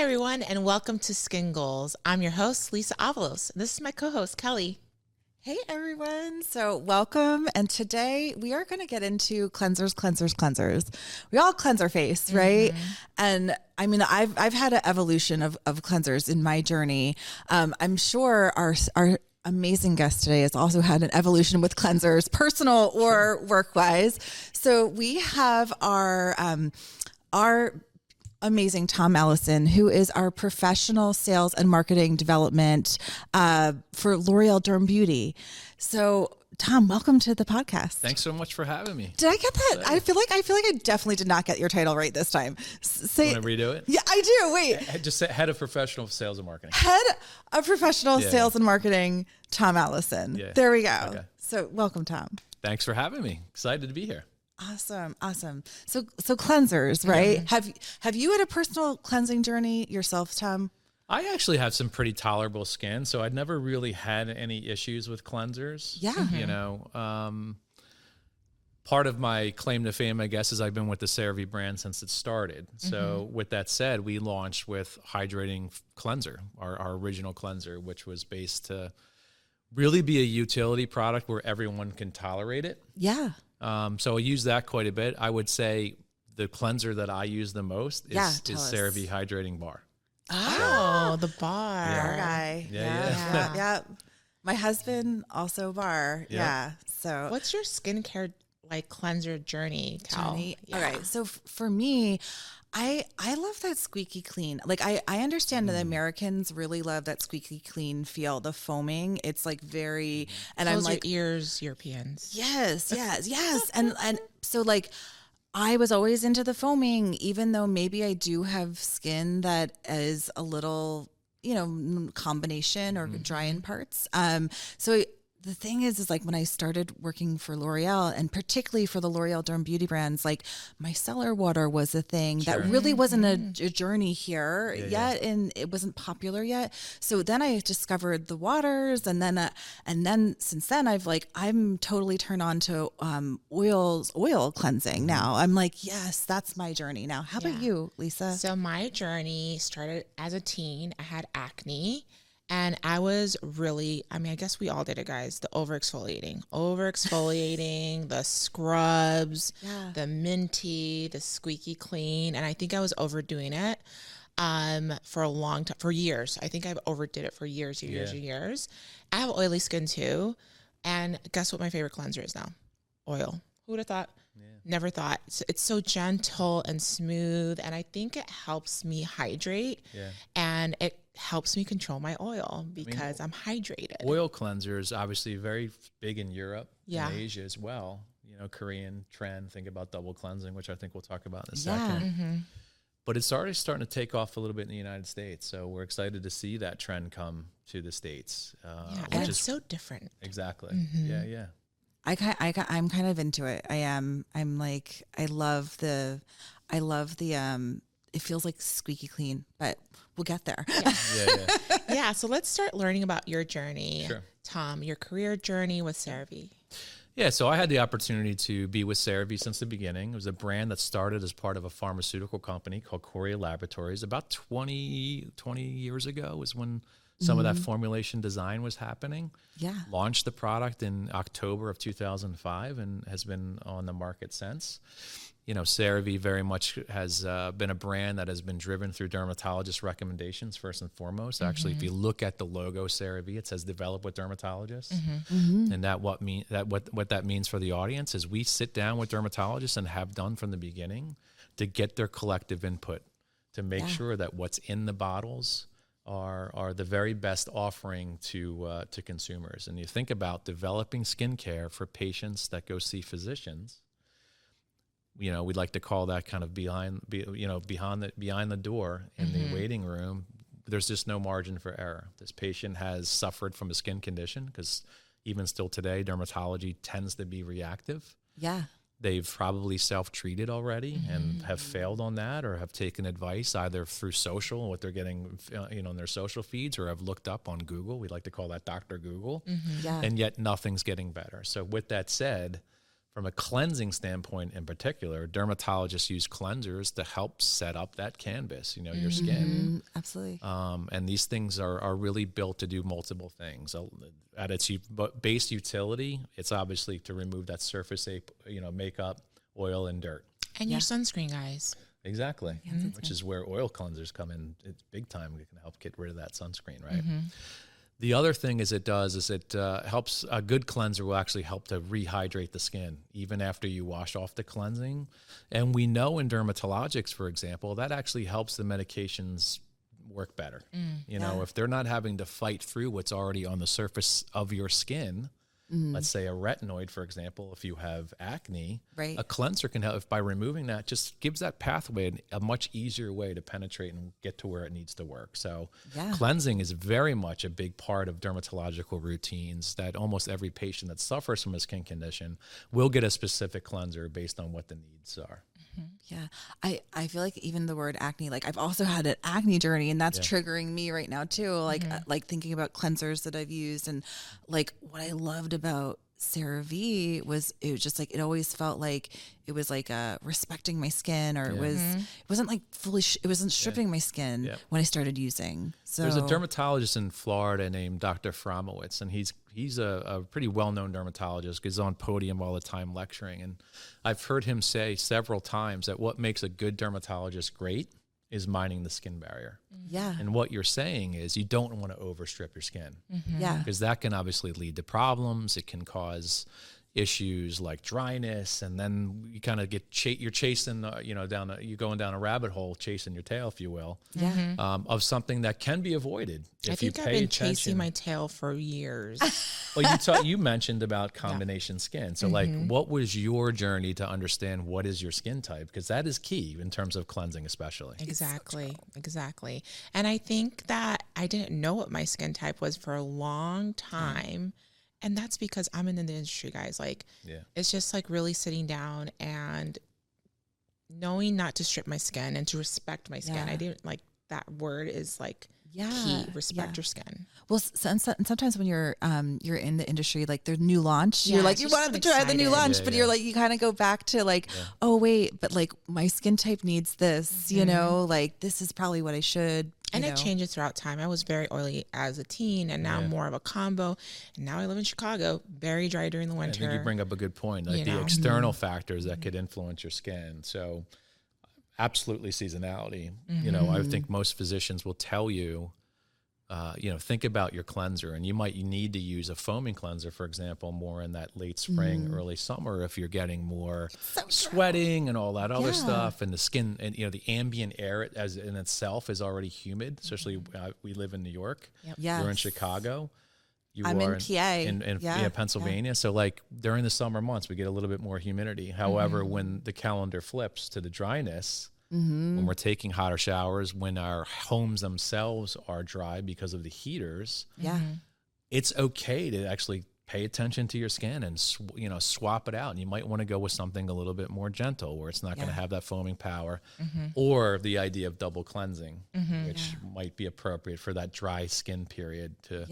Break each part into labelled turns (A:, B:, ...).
A: everyone, and welcome to Skin Goals. I'm your host, Lisa Avalos. This is my co-host, Kelly.
B: Hey, everyone. So welcome. And today we are going to get into cleansers. We all cleanse our face, right? And I mean, I've had an evolution of cleansers in my journey. I'm sure our amazing guest today has also had an evolution with cleansers, personal or work-wise. So we have our amazing Tom Allison, who is our professional sales and marketing development for L'Oreal Derm Beauty. So, Tom, welcome to the podcast.
C: Thanks so much for having me.
B: Did I get that? I feel like I definitely did not get your title right this time.
C: You want to redo it?
B: Yeah, I do. Wait.
C: Just say head of professional sales and marketing.
B: Head of professional sales and marketing, Tom Allison. Yeah. There we go. Okay. So, welcome, Tom.
C: Thanks for having me. Excited to be here.
B: Awesome. So cleansers, right? Mm-hmm. Have you had a personal cleansing journey yourself, Tom?
C: I actually have some pretty tolerable skin, so I'd never really had any issues with cleansers.
B: Yeah. Mm-hmm.
C: You know, part of my claim to fame, I guess, is I've been with the CeraVe brand since it started. So with that said, we launched with Hydrating Cleanser, our original cleanser, which was based to really be a utility product where everyone can tolerate it.
B: Yeah.
C: So I use that quite a bit. I would say the cleanser that I use the most is CeraVe Hydrating Bar.
B: Oh,
A: the bar.
B: Bar guy. Yeah. My husband also bar. Yeah. So
A: what's your skincare cleanser journey, Cal?
B: Yeah. All right. So for me, I love that squeaky clean. Like I understand that Americans really love that squeaky clean feel, the foaming. It's like very, and
A: close
B: I'm like
A: your ears, Europeans.
B: Yes. and so like I was always into the foaming, even though maybe I do have skin that is a little, combination or dry in parts. So the thing is like when I started working for L'Oreal, and particularly for the L'Oreal Derm Beauty brands, like micellar water was a thing that really wasn't a journey here yet, and it wasn't popular yet. So then I discovered the waters, and then since then I'm totally turned on to oil cleansing now. I'm like, yes, that's my journey now. How about you, Lisa?
A: So my journey started as a teen. I had acne. And I was really, I guess we all did it, guys. The over-exfoliating, the scrubs, the minty, the squeaky clean. And I think I was overdoing it for a long time, for years. I think I've overdid it for years. I have oily skin too. And guess what my favorite cleanser is now? Oil. Who would have thought? Yeah. Never thought. It's so gentle and smooth. And I think it helps me hydrate. Yeah. And it helps me control my oil because I'm hydrated.
C: Oil cleansers obviously very big in Europe and Asia as well. Korean trend, think about double cleansing, which I think we'll talk about in a second. But it's already starting to take off a little bit in the United States. So we're excited to see that trend come to the States.
A: And it's so different.
C: Exactly. Yeah.
B: I'm kind of into it. I am. I'm like, I love the it feels like squeaky clean, but we'll get there.
A: Yeah. So let's start learning about your journey, Tom, your career journey with CeraVe.
C: Yeah, so I had the opportunity to be with CeraVe since the beginning. It was a brand that started as part of a pharmaceutical company called Korea Laboratories. About 20 years ago was when some of that formulation design was happening. Yeah. Launched the product in October of 2005 and has been on the market since. CeraVe very much has been a brand that has been driven through dermatologist recommendations first and foremost. Actually, if you look at the logo CeraVe, it says "developed with dermatologists," and what that means for the audience is we sit down with dermatologists and have done from the beginning to get their collective input to make sure that what's in the bottles are the very best offering to consumers. And you think about developing skincare for patients that go see physicians. We'd like to call that kind of behind the door in the waiting room. There's just no margin for error. This patient has suffered from a skin condition because even still today, dermatology tends to be reactive. Yeah. They've probably self-treated already and have failed on that, or have taken advice either through social, what they're getting, in their social feeds, or have looked up on Google. We like to call that Dr. Google. And yet nothing's getting better. So with that said, from a cleansing standpoint in particular, dermatologists use cleansers to help set up that canvas, your skin.
B: Absolutely.
C: And these things are really built to do multiple things. At its base utility, it's obviously to remove that surface, makeup, oil, and dirt.
A: And your sunscreen, guys.
C: Exactly, which is where oil cleansers come in. It's big time. It can help get rid of that sunscreen, right? The other thing it helps, a good cleanser will actually help to rehydrate the skin even after you wash off the cleansing. And we know in dermatologics, for example, that actually helps the medications work better. If they're not having to fight through what's already on the surface of your skin, let's say a retinoid, for example, if you have acne, a cleanser can help by removing that, just gives that pathway a much easier way to penetrate and get to where it needs to work. So cleansing is very much a big part of dermatological routines that almost every patient that suffers from a skin condition will get a specific cleanser based on what the needs are.
B: Yeah. I feel like even the word acne, like I've also had an acne journey, and that's triggering me right now too. Like, like thinking about cleansers that I've used, and like what I loved about CeraVe was it was just like, it always felt like it was like respecting my skin, or it wasn't like fully, it wasn't stripping my skin when I started using. So
C: there's a dermatologist in Florida named Dr. Fromowitz, and he's a pretty well-known dermatologist. He's on podium all the time lecturing, and I've heard him say several times that what makes a good dermatologist great is mining the skin barrier.
B: Yeah.
C: And what you're saying is you don't want to overstrip your skin.
B: Yeah.
C: Because that can obviously lead to problems. It can cause issues like dryness, and then you kind of you're chasing, you're going down a rabbit hole, chasing your tail, if you will, of something that can be avoided if you pay attention.
A: I've been chasing my tail for years.
C: Well, you mentioned about combination skin. So like, what was your journey to understand what is your skin type? Because that is key in terms of cleansing, especially.
A: Exactly. And I think that I didn't know what my skin type was for a long time. And that's because I'm in the industry, guys. Like, it's just like really sitting down and knowing not to strip my skin and to respect my skin. I didn't like that word is like key. Respect your skin.
B: Well, sometimes when you're in the industry, like there's new launch, you're like, you wanted to try the new launch, but you're like, you kind of go back to like, oh wait, but like my skin type needs this, like this is probably what I should.
A: And it changes throughout time. I was very oily as a teen, and now I'm more of a combo. And now I live in Chicago, very dry during the winter.
C: I think you bring up a good point, like the external factors that could influence your skin. So absolutely seasonality. I think most physicians will tell you, think about your cleanser, and you need to use a foaming cleanser, for example, more in that late spring, early summer, if you're getting more sweating and all that other stuff, and the skin, and the ambient air as in itself is already humid, especially we live in New York. You're in Chicago.
B: I'm in PA.
C: In Pennsylvania. So like during the summer months, we get a little bit more humidity. However, when the calendar flips to the dryness, when we're taking hotter showers, when our homes themselves are dry because of the heaters, it's okay to actually pay attention to your skin and swap it out. And you might want to go with something a little bit more gentle, where it's not going to have that foaming power, or the idea of double cleansing, which might be appropriate for that dry skin period to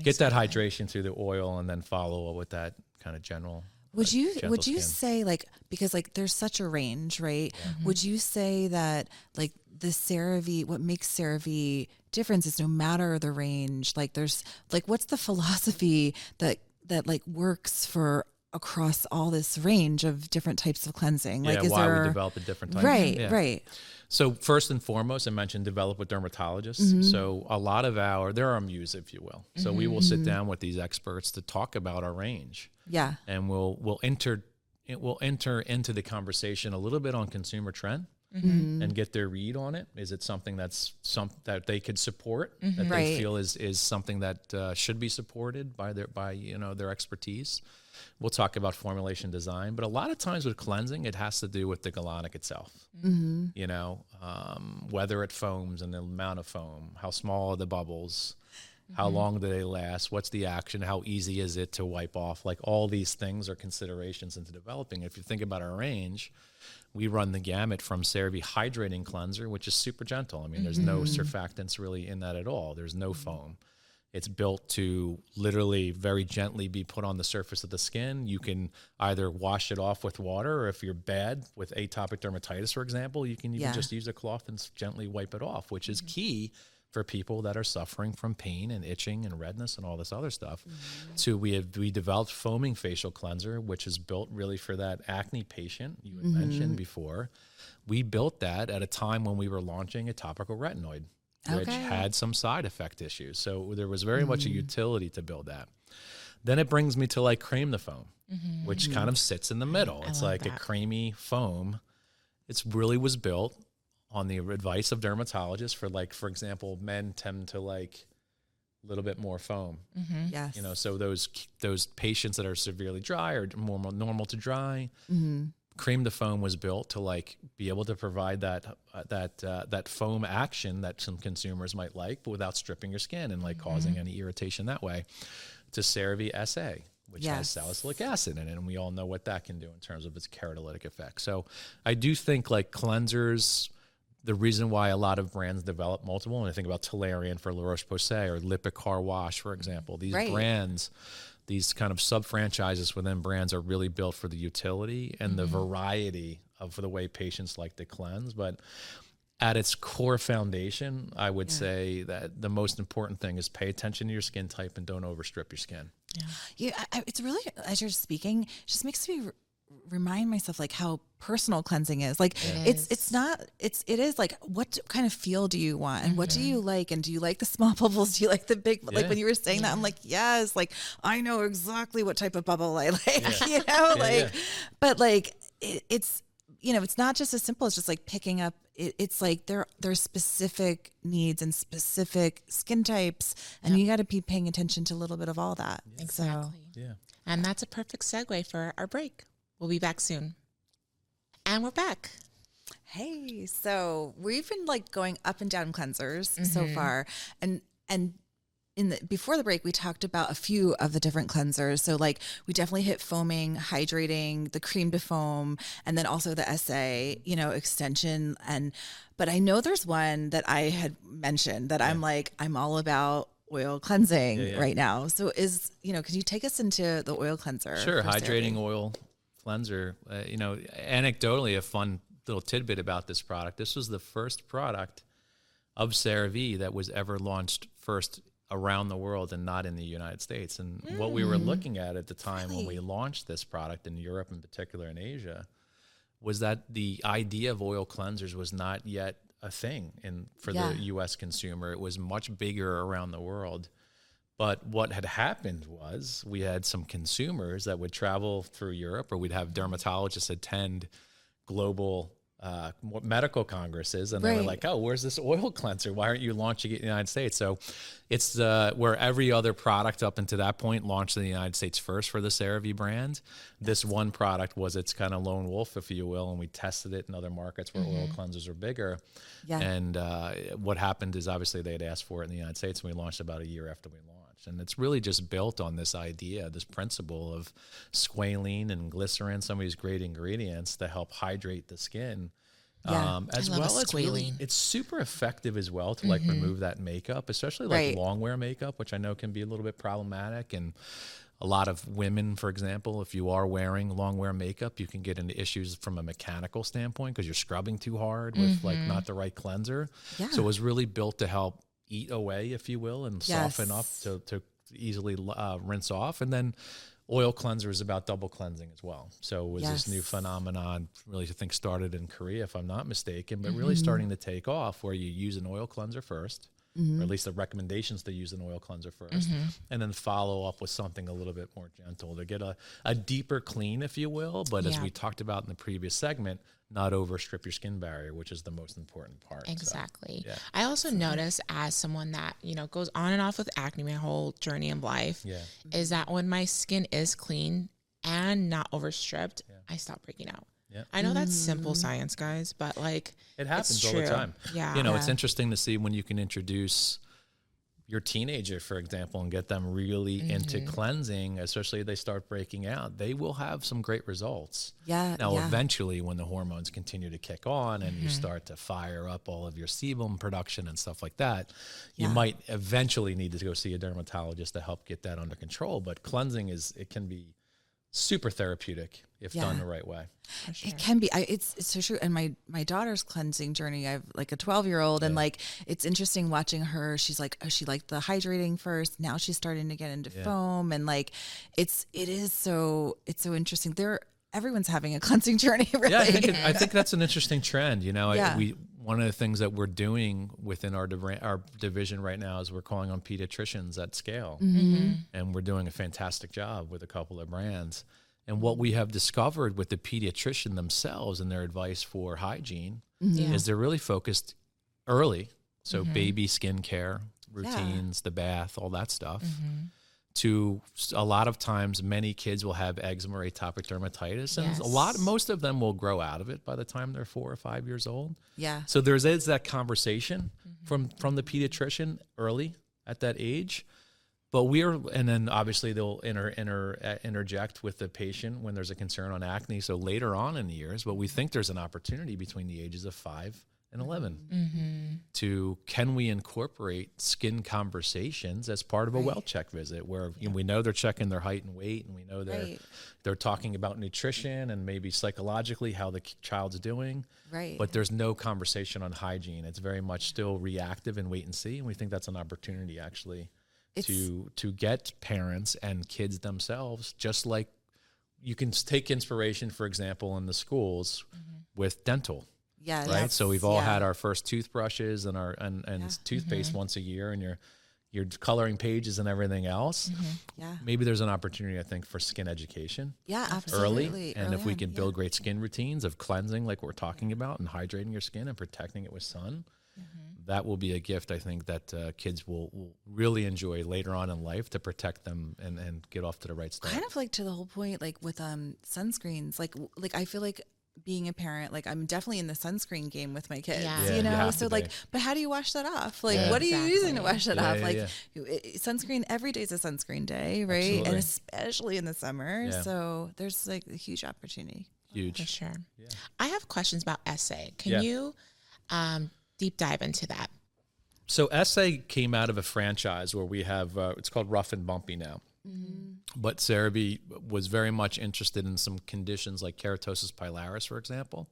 C: get that hydration through the oil, and then follow up with that kind of general.
B: Would you say, like, because like there's such a range, right? Would you say that like the CeraVe, what makes CeraVe different is no matter the range, like there's like, what's the philosophy that like works for across all this range of different types of cleansing? Like,
C: why we develop a different type?
B: Right.
C: So first and foremost, I mentioned develop with dermatologists. So a lot of they're our muse, if you will. So we will sit down with these experts to talk about our range. Yeah. And we'll enter into the conversation a little bit on consumer trend and get their read on it. Is it something that they could support, that they feel is something that should be supported by their expertise? We'll talk about formulation design, but a lot of times with cleansing, it has to do with the galonic itself. Whether it foams and the amount of foam, how small are the bubbles, how long do they last, what's the action, how easy is it to wipe off? Like, all these things are considerations into developing. If you think about our range, we run the gamut from CeraVe Hydrating Cleanser, which is super gentle. I mean, there's no surfactants really in that at all. There's no foam. It's built to literally very gently be put on the surface of the skin. You can either wash it off with water, or if you're bad with atopic dermatitis, for example, you can even just use a cloth and gently wipe it off, which is key for people that are suffering from pain and itching and redness and all this other stuff. So we developed foaming facial cleanser, which is built really for that acne patient you had mentioned before. We built that at a time when we were launching a topical retinoid, which had some side effect issues. So there was very much a utility to build that. Then it brings me to like cream the foam, which kind of sits in the middle. It's like a creamy foam. It's really was built on the advice of dermatologists for, like, for example, men tend to like a little bit more foam.
B: Yes.
C: You know, so those patients that are severely dry or more normal to dry, cream the foam was built to like be able to provide that foam action that some consumers might like, but without stripping your skin and like causing any irritation that way. To CeraVe SA, which has salicylic acid in it, and we all know what that can do in terms of its keratolytic effect. So I do think like cleansers, the reason why a lot of brands develop multiple, and I think about Tolerian for La Roche-Posay or Lipicar Wash, for example, these brands, these kind of sub-franchises within brands are really built for the utility and the variety of the way patients like to cleanse. But at its core foundation, I would say that the most important thing is pay attention to your skin type and don't overstrip your skin.
B: It's really, as you're speaking, it just makes me remind myself like how personal cleansing is. Like it is like, what kind of feel do you want, and what do you like, and do you like the small bubbles, do you like the big, like when you were saying that, I'm like, yes, like I know exactly what type of bubble I like, you know, but like it's, you know, it's not just as simple as just like picking up. It's like there's specific needs and specific skin types, and you got to be paying attention to a little bit of all that.
A: Exactly. And that's a perfect segue for our break. We'll be back soon. And we're back.
B: Hey, so we've been like going up and down cleansers so far, and before the break, we talked about a few of the different cleansers. So like we definitely hit foaming, hydrating, the cream to foam, and then also the SA, you know, extension. But I know there's one that I had mentioned that I'm all about oil cleansing right now. So could you take us into the oil cleanser?
C: Sure. Hydrating oil cleanser. You know, anecdotally, a fun little tidbit about this product. This was the first product of CeraVe that was ever launched first around the world and not in the United States. And what we were looking at the time when we launched this product in Europe, in particular in Asia, was that the idea of oil cleansers was not yet a thing for the U.S. consumer. It was much bigger around the world. But what had happened was we had some consumers that would travel through Europe, or we'd have dermatologists attend global medical congresses, and they were like, oh, where's this oil cleanser? Why aren't you launching it in the United States? So it's where every other product up until that point launched in the United States first for the CeraVe brand. This one product was its kind of lone wolf, if you will, and we tested it in other markets where oil cleansers are bigger. And what happened is obviously they had asked for it in the United States, and we launched about a year after we launched. And it's really just built on this idea, this principle of squalene and glycerin, some of these great ingredients to help hydrate the skin. As well as really, it's super effective as well to like remove that makeup, especially like long wear makeup, which I know can be a little bit problematic. And a lot of women, for example, if you are wearing long wear makeup, you can get into issues from a mechanical standpoint because you're scrubbing too hard with like not the right cleanser. So it was really built to help eat away, if you will, and soften up to easily rinse off. And then oil cleanser is about double cleansing as well. So it was this new phenomenon, really I think started in Korea, if I'm not mistaken, but really starting to take off, where you use an oil cleanser first, or at least the recommendations to use an oil cleanser first, and then follow up with something a little bit more gentle to get a deeper clean, if you will. But as we talked about in the previous segment, not overstrip your skin barrier, which is the most important part.
A: Exactly. So, I also notice, as someone that, you know, goes on and off with acne my whole journey in life, is that when my skin is clean and not overstripped, I stop breaking out. I know that's simple science, guys, but like
C: it happens all the time.
A: Yeah.
C: You know, it's interesting to see when you can introduce your teenager, for example, and get them really into cleansing, especially if they start breaking out, they will have some great results.
B: Yeah.
C: Now, eventually, when the hormones continue to kick on and you start to fire up all of your sebum production and stuff like that, you might eventually need to go see a dermatologist to help get that under control. But cleansing it can be super therapeutic if done the right way.
B: Sure. It can be. It's so true. And my daughter's cleansing journey, I have like a 12-year-old and like, it's interesting watching her. She's like, oh, she liked the hydrating first. Now she's starting to get into foam. And like, it's so interesting. Everyone's having a cleansing journey, really.
C: Yeah, I think that's an interesting trend. You know, one of the things that we're doing within our division right now is we're calling on pediatricians at scale, and we're doing a fantastic job with a couple of brands. And what we have discovered with the pediatrician themselves and their advice for hygiene is they're really focused early. So baby skincare, routines, the bath, all that stuff. To a lot of times, many kids will have eczema or atopic dermatitis, and most of them will grow out of it by the time they're 4 or 5 years old. Yeah. So there's that conversation from the pediatrician early at that age, but and then obviously they'll interject with the patient when there's a concern on acne. So later on in the years, but we think there's an opportunity between the ages of 5 and 11 to can we incorporate skin conversations as part of a well check visit where we know they're checking their height and weight, and we know they're talking about nutrition and maybe psychologically how the child's doing, but there's no conversation on hygiene. It's very much still reactive and wait and see, and we think that's an opportunity actually to get parents and kids themselves, just like you can take inspiration, for example, in the schools with dental. Yeah. Right. So we've all had our first toothbrushes and toothpaste once a year, and you're coloring pages and everything else. Yeah. Maybe there's an opportunity, I think, for skin education. Yeah, absolutely. Early. And if we can build great skin routines of cleansing, like we're talking about, and hydrating your skin and protecting it with sun, that will be a gift, I think, that kids will really enjoy later on in life to protect them and get off to the right start.
B: Kind of like to the whole point, like with sunscreens, like I feel like being a parent, like I'm definitely in the sunscreen game with my kids, you know? So like, but how do you wash that off? Like, what are you using to wash it off? Sunscreen, every day is a sunscreen day, right? Absolutely. And especially in the summer. Yeah. So there's like a huge opportunity.
A: Huge. For sure. Yeah. I have questions about SA. Can you deep dive into that?
C: So SA came out of a franchise where we have, it's called Rough and Bumpy now. But CeraVe was very much interested in some conditions like keratosis pilaris, for example,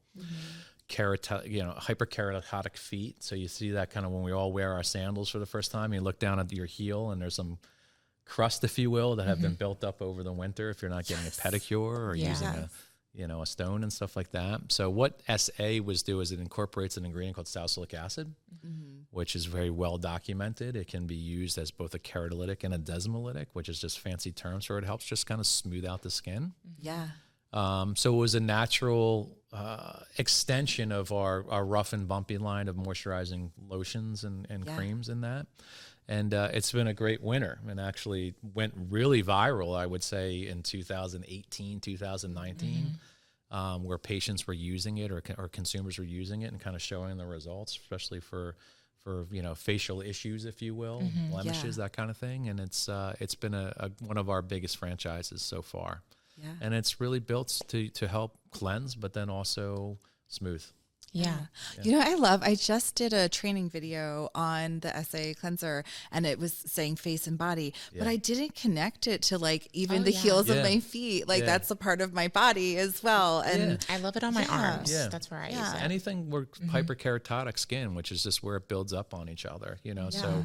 C: hyperkeratotic feet. So you see that kind of when we all wear our sandals for the first time, you look down at your heel and there's some crust, if you will, that have been built up over the winter if you're not getting a pedicure or using a stone and stuff like that. So what SA was do is it incorporates an ingredient called salicylic acid, which is very well documented. It can be used as both a keratolytic and a desmolytic, which is just fancy terms for it. Helps just kind of smooth out the skin. Yeah. So it was a natural extension of our Rough and Bumpy line of moisturizing lotions and creams in that. And it's been a great winner and actually went really viral, I would say, in 2018, 2019, where patients were using it or consumers were using it and kind of showing the results, especially for facial issues, if you will, blemishes, that kind of thing. And it's been one of our biggest franchises so far. Yeah. And it's really built to help cleanse, but then also smooth.
B: Yeah. You know, I just did a training video on the SA cleanser and it was saying face and body, but I didn't connect it to like even the heels of my feet. Like that's a part of my body as well. And
A: I love it on my arms. Yeah. That's where I use it.
C: Anything where hyperkeratotic skin, which is just where it builds up on each other, so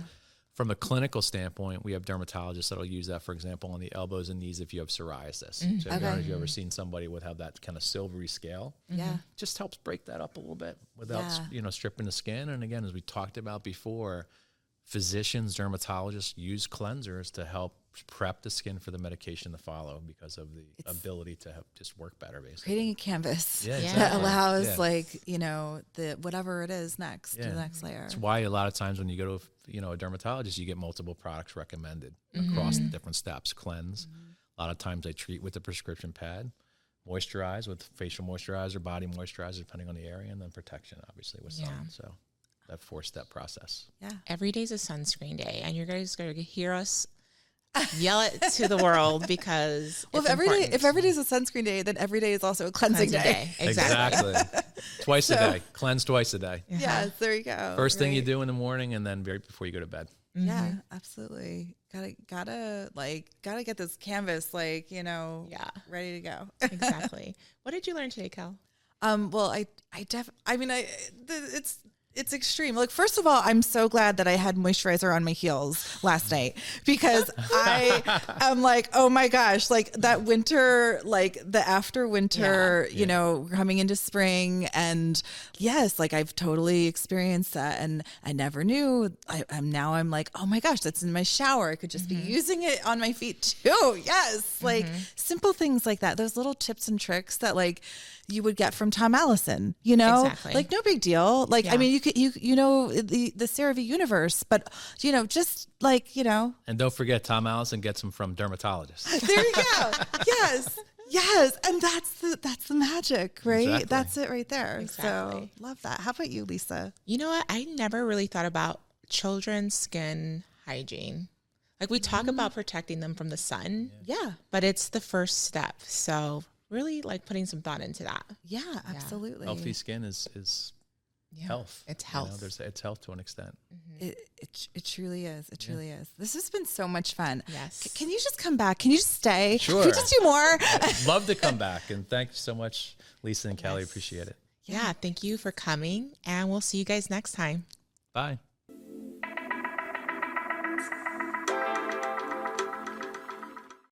C: from a clinical standpoint, we have dermatologists that'll use that, for example, on the elbows and knees if you have psoriasis. So have you ever seen somebody would have that kind of silvery scale? Yeah. Just helps break that up a little bit without, stripping the skin. And again, as we talked about before, physicians, dermatologists use cleansers to help prep the skin for the medication to follow because of the ability to just work better, basically.
B: Creating a canvas that allows the whatever it is next to the next layer.
C: That's why a lot of times when you go to a dermatologist, you get multiple products recommended across the different steps. Cleanse. A lot of times they treat with a prescription pad, moisturize with facial moisturizer, body moisturizer, depending on the area, and then protection, obviously, with sun. So that 4-step process.
B: Yeah.
A: Every day's a sunscreen day, and you guys are going to hear us yell it to the world because
B: Well, if every day is a sunscreen day, then every day is also a cleansing day.
A: Exactly.
C: Twice a day. Cleanse twice a day.
B: Yes, there you go.
C: First thing you do in the morning, and then right before you go to bed.
B: Yeah, absolutely. Gotta get this canvas, ready to go.
A: Exactly. What did you learn today, Kel?
B: Well, it's extreme. Like, first of all, I'm so glad that I had moisturizer on my heels last night because I am like, oh my gosh, like that winter, like the after winter, coming into spring. And yes, like I've totally experienced that. And I never knew. I'm like, oh my gosh, that's in my shower. I could just be using it on my feet too. Yes. Like simple things like that. Those little tips and tricks that like you would get from Tom Allison,
A: Exactly.
B: like no big deal. Like, I mean, you know, the CeraVe universe, but just like,
C: And don't forget, Tom Allison gets them from dermatologists.
B: there you go. Yes. And that's the magic, right?
C: Exactly.
B: That's it right there.
A: Exactly.
B: So love that. How about you, Lisa?
A: You know what? I never really thought about children's skin hygiene. Like we talk about protecting them from the sun,
B: Yeah.
A: but it's the first step. So really like putting some thought into that.
B: Yeah, absolutely.
C: Healthy skin is health.
A: It's health.
C: It's health to an extent.
B: It truly is. It truly is. This has been so much fun.
A: Yes.
B: Can you just come back? Can you just stay?
C: Sure.
B: Can we just do more?
C: I'd love to come back. And thank you so much, Lisa and Kelly. Appreciate it.
A: Yeah. Thank you for coming, and we'll see you guys next time.
C: Bye.